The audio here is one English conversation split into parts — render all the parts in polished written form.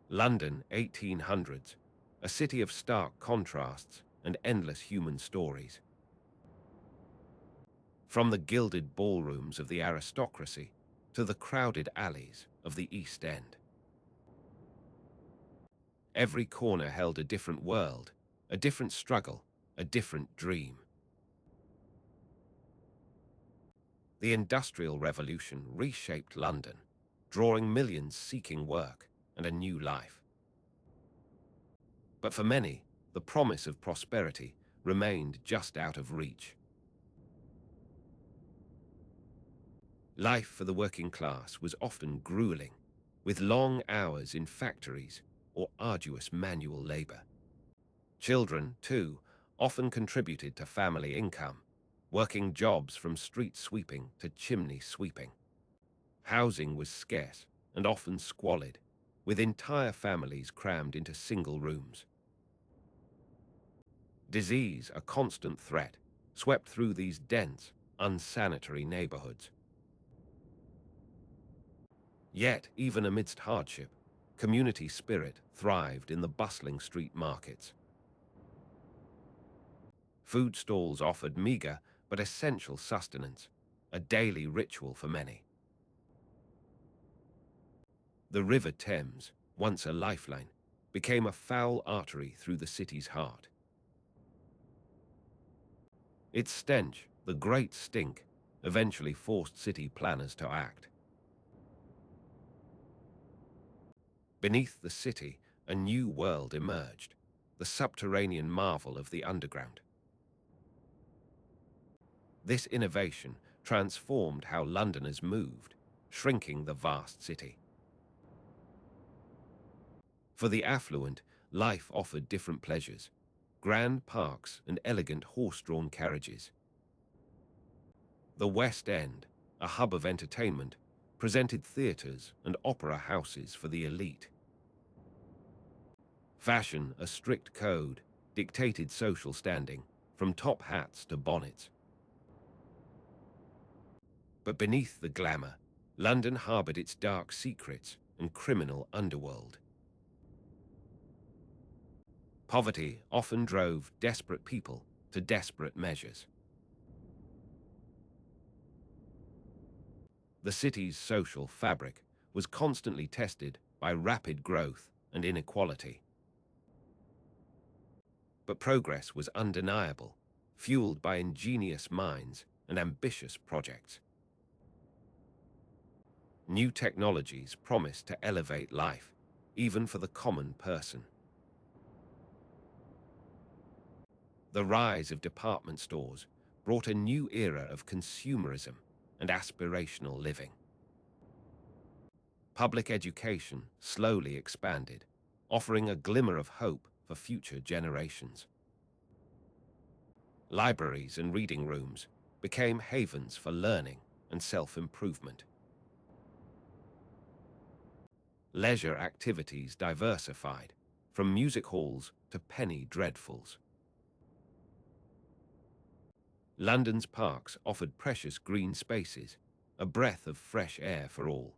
London, 1800s, a city of stark contrasts and endless human stories. From the gilded ballrooms of the aristocracy to the crowded alleys of the East End. Every corner held a different world, a different struggle, a different dream. The Industrial Revolution reshaped London, drawing millions seeking work and a new life. But for many, the promise of prosperity remained just out of reach. Life for the working class was often grueling, with long hours in factories or arduous manual labor. Children, too, often contributed to family income, working jobs from street sweeping to chimney sweeping. Housing was scarce and often squalid, with entire families crammed into single rooms. Disease, a constant threat, swept through these dense, unsanitary neighborhoods. Yet, even amidst hardship, community spirit thrived in the bustling street markets. Food stalls offered meager but essential sustenance, a daily ritual for many. The River Thames, once a lifeline, became a foul artery through the city's heart. Its stench, the Great Stink, eventually forced city planners to act. Beneath the city, a new world emerged, the subterranean marvel of the underground. This innovation transformed how Londoners moved, shrinking the vast city. For the affluent, life offered different pleasures, grand parks and elegant horse-drawn carriages. The West End, a hub of entertainment, presented theatres and opera houses for the elite. Fashion, a strict code, dictated social standing, from top hats to bonnets. But beneath the glamour, London harbored its dark secrets and criminal underworld. Poverty often drove desperate people to desperate measures. The city's social fabric was constantly tested by rapid growth and inequality. But progress was undeniable, fueled by ingenious minds and ambitious projects. New technologies promised to elevate life, even for the common person. The rise of department stores brought a new era of consumerism and aspirational living. Public education slowly expanded, offering a glimmer of hope for future generations. Libraries and reading rooms became havens for learning and self-improvement. Leisure activities diversified, from music halls to penny dreadfuls. London's parks offered precious green spaces, a breath of fresh air for all.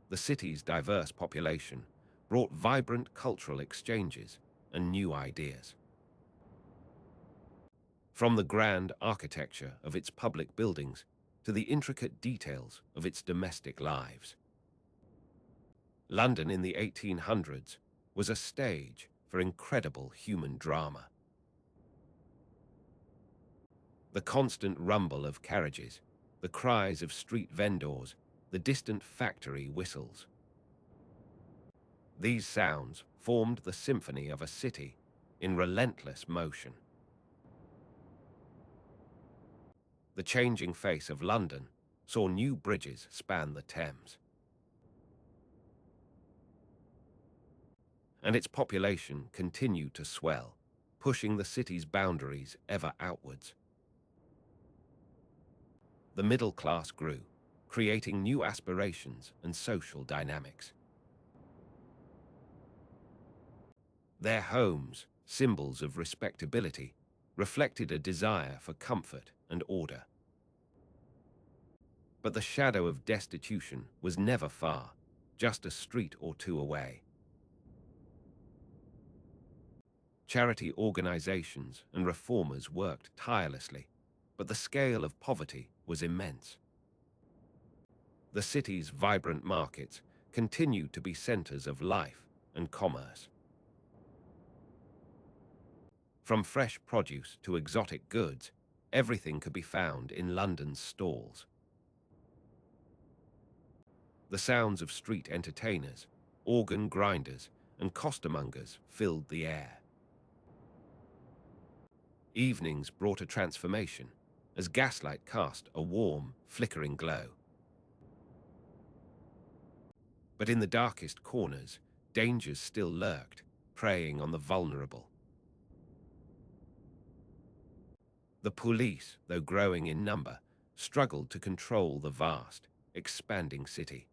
The city's diverse population brought vibrant cultural exchanges and new ideas. From the grand architecture of its public buildings to the intricate details of its domestic lives. London in the 1800s was a stage for incredible human drama. The constant rumble of carriages, the cries of street vendors, the distant factory whistles. These sounds formed the symphony of a city in relentless motion. The changing face of London saw new bridges span the Thames. And its population continued to swell, pushing the city's boundaries ever outwards. The middle class grew, creating new aspirations and social dynamics. Their homes, symbols of respectability, reflected a desire for comfort and order. But the shadow of destitution was never far, just a street or two away. Charity organizations and reformers worked tirelessly, but the scale of poverty was immense. The city's vibrant markets continued to be centers of life and commerce. From fresh produce to exotic goods, everything could be found in London's stalls. The sounds of street entertainers, organ grinders, and costermongers filled the air. Evenings brought a transformation, as gaslight cast a warm, flickering glow. But in the darkest corners, dangers still lurked, preying on the vulnerable. The police, though growing in number, struggled to control the vast, expanding city.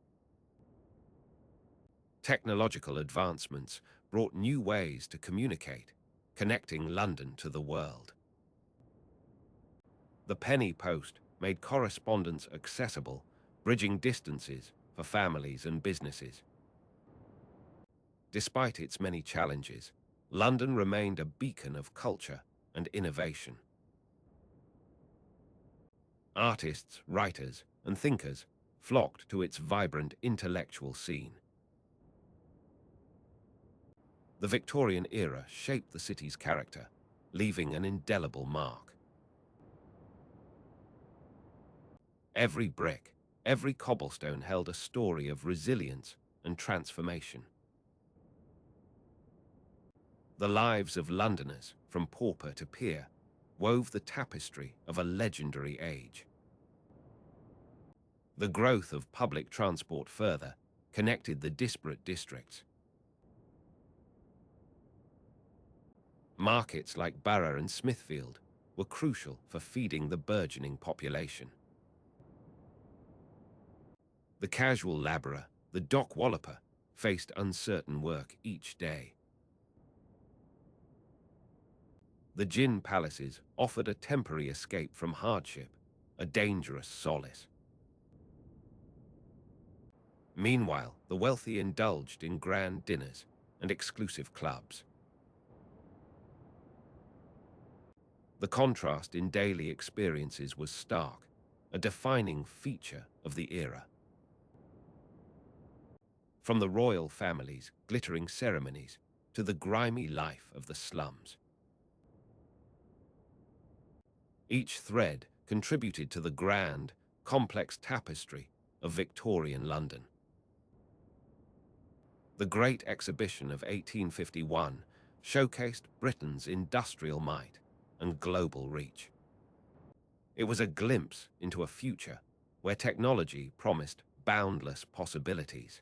Technological advancements brought new ways to communicate, connecting London to the world. The penny post made correspondence accessible, bridging distances for families and businesses. Despite its many challenges, London remained a beacon of culture and innovation. Artists, writers, and thinkers flocked to its vibrant intellectual scene. The Victorian era shaped the city's character, leaving an indelible mark. Every brick, every cobblestone held a story of resilience and transformation. The lives of Londoners, from pauper to peer, wove the tapestry of a legendary age. The growth of public transport further connected the disparate districts. Markets like Borough and Smithfield were crucial for feeding the burgeoning population. The casual labourer, the dock walloper, faced uncertain work each day. The gin palaces offered a temporary escape from hardship, a dangerous solace. Meanwhile, the wealthy indulged in grand dinners and exclusive clubs. The contrast in daily experiences was stark, a defining feature of the era. From the royal family's glittering ceremonies to the grimy life of the slums. Each thread contributed to the grand, complex tapestry of Victorian London. The Great Exhibition of 1851 showcased Britain's industrial might and global reach. It was a glimpse into a future where technology promised boundless possibilities.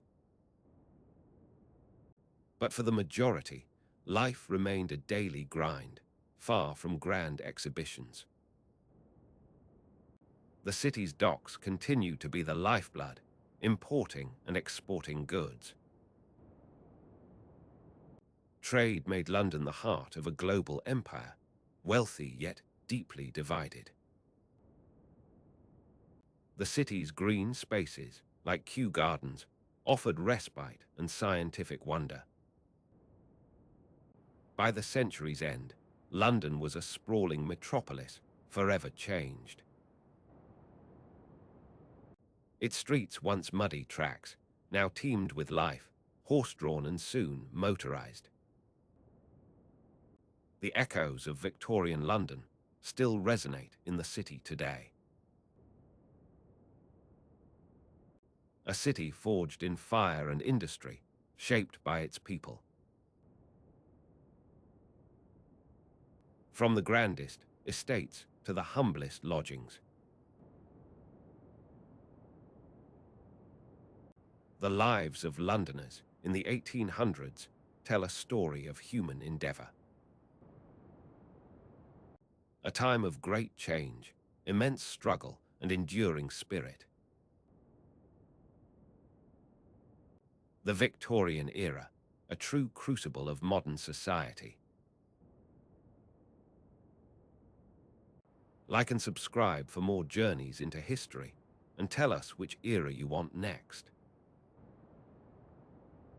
But for the majority, life remained a daily grind, far from grand exhibitions. The city's docks continued to be the lifeblood, importing and exporting goods. Trade made London the heart of a global empire, wealthy yet deeply divided. The city's green spaces, like Kew Gardens, offered respite and scientific wonder. By the century's end, London was a sprawling metropolis, forever changed. Its streets, once muddy tracks, now teemed with life, horse-drawn and soon motorized. The echoes of Victorian London still resonate in the city today. A city forged in fire and industry, shaped by its people. From the grandest estates to the humblest lodgings. The lives of Londoners in the 1800s tell a story of human endeavor. A time of great change, immense struggle, and enduring spirit. The Victorian era, a true crucible of modern society. Like and subscribe for more journeys into history, and tell us which era you want next.